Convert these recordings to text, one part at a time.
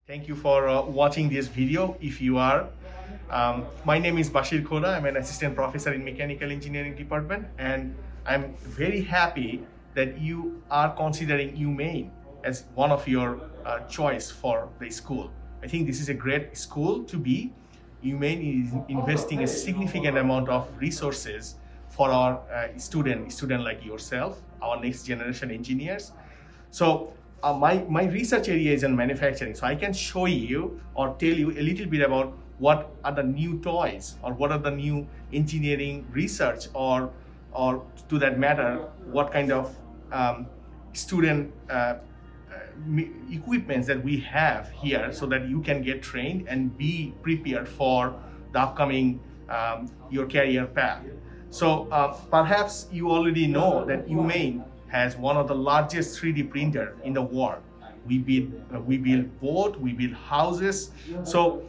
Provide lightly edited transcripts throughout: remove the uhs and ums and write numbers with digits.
Thank you for watching this video. If you are, my name is Bashir Khoda. I'm an assistant professor in mechanical engineering department, and I'm very happy that you are considering UMaine as one of your choice for the school. I think this is a great school to be. UMaine is investing a significant amount of resources for our student like yourself, our next generation engineers. So my research area is in manufacturing, so I can show you or tell you a little bit about what are the new toys or what are the new engineering research or to that matter, what kind of student equipments that we have here so that you can get trained and be prepared for the upcoming your career path. So perhaps you already know that UMaine has one of the largest 3D printer in the world. We build boat, we build houses. So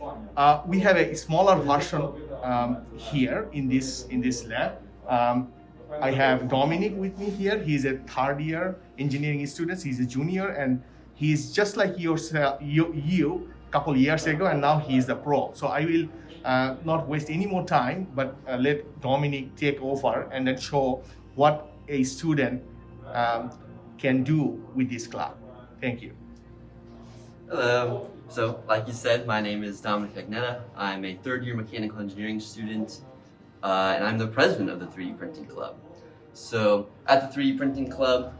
we have a smaller version here in this lab. I have Dominic with me here. He's a third year engineering student. He's a junior, and he's just like yourself, you couple years ago, and now he's a pro. So I will not waste any more time, but let Dominic take over and then show what a student can do with this club. Thank you. Hello. So, like you said, my name is Dominic Agneta. I'm a third-year mechanical engineering student, and I'm the president of the 3D Printing Club. So, at the 3D Printing Club,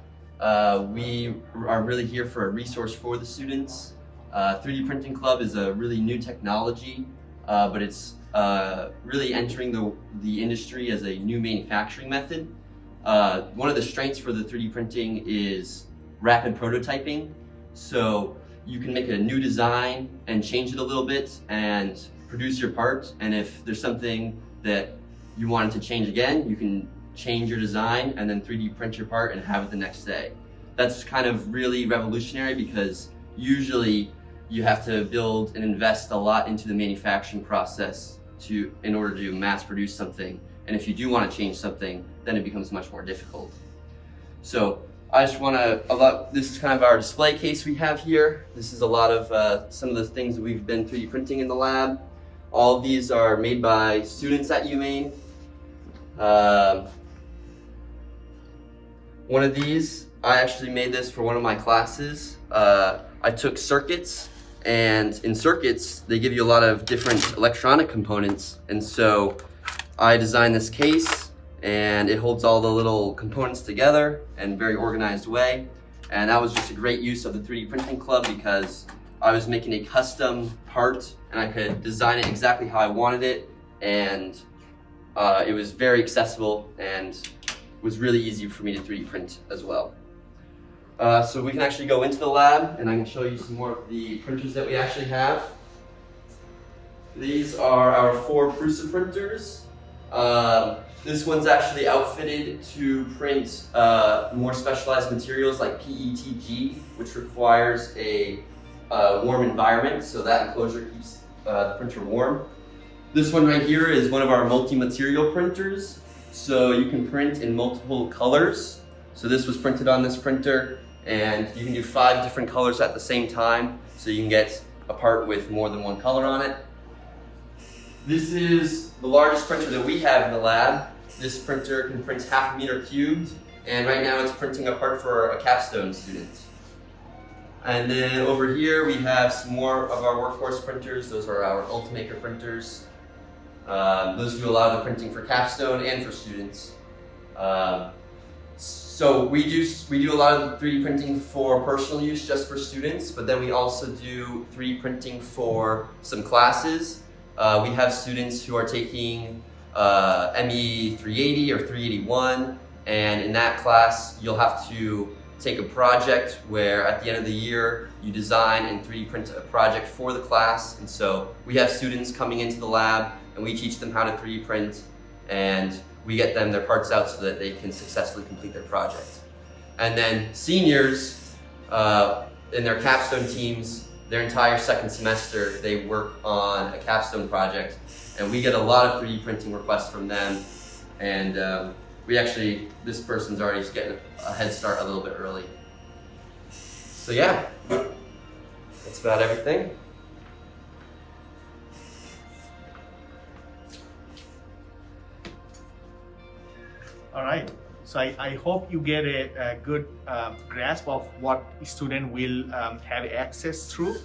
we are really here for a resource for the students. 3D Printing Club is a really new technology, but it's really entering the industry as a new manufacturing method. One of the strengths for the 3D printing is rapid prototyping. So you can make a new design and change it a little bit and produce your part. And if there's something that you wanted to change again, you can change your design and then 3D print your part and have it the next day. That's kind of really revolutionary because usually you have to build and invest a lot into the manufacturing process in order to mass produce something. And if you do want to change something, then it becomes much more difficult. So I just want to, this is kind of our display case we have here. This is a lot of some of the things that we've been 3D printing in the lab. All of these are made by students at UMaine. One of these, I actually made this for one of my classes. I took circuits, and in circuits, they give you a lot of different electronic components. And so I designed this case, and it holds all the little components together in a very organized way. And that was just a great use of the 3D Printing Club because I was making a custom part and I could design it exactly how I wanted it. And it was very accessible and was really easy for me to 3D print as well. So we can actually go into the lab and I can show you some more of the printers that we actually have. These are our 4 Prusa printers. This one's actually outfitted to print more specialized materials like PETG, which requires a warm environment, so that enclosure keeps the printer warm. This one right here is one of our multi-material printers, so you can print in multiple colors. So this was printed on this printer, and you can do 5 different colors at the same time, so you can get a part with more than one color on it. This is the largest printer that we have in the lab. This printer can print 1/2 meter cubed, and right now it's printing a part for a capstone student. And then over here we have some more of our workhorse printers. Those are our Ultimaker printers. Those do a lot of the printing for capstone and for students. So we do a lot of the 3D printing for personal use just for students, but then we also do 3D printing for some classes. We have students who are taking ME 380 or 381, and in that class you'll have to take a project where at the end of the year you design and 3D print a project for the class. And so we have students coming into the lab and we teach them how to 3D print, and we get them their parts out so that they can successfully complete their project. And then seniors in their capstone teams, their entire second semester, they work on a capstone project, and we get a lot of 3D printing requests from them. And this person's already getting a head start a little bit early. So yeah, that's about everything. All right. So I hope you get a good grasp of what student will have access through.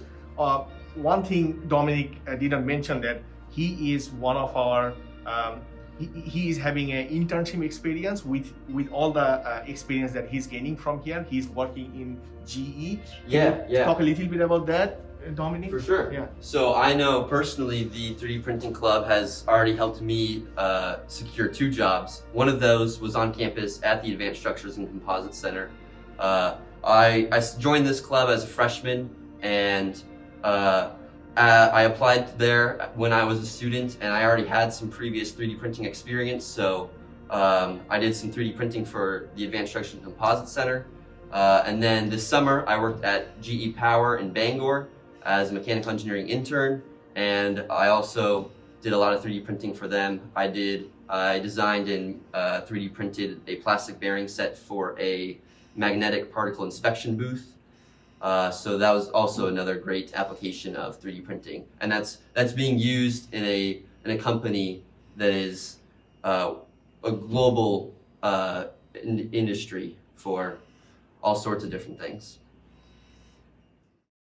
One thing Dominic didn't mention that he is one of our he is having an internship experience with all the experience that he's gaining from here. He's working in GE. Can you talk a little bit about that, Dominic? For sure. Yeah. So I know personally the 3D Printing Club has already helped me secure 2 jobs. One of those was on campus at the Advanced Structures and Composites Center. I joined this club as a freshman, and I applied there when I was a student, and I already had some previous 3D printing experience, so I did some 3D printing for the Advanced Structures and Composites Center. And then this summer I worked at GE Power in Bangor as a mechanical engineering intern, and I also did a lot of 3D printing for them. I designed and 3D printed a plastic bearing set for a magnetic particle inspection booth. So that was also another great application of 3D printing, and that's being used in a company that is a global industry for all sorts of different things.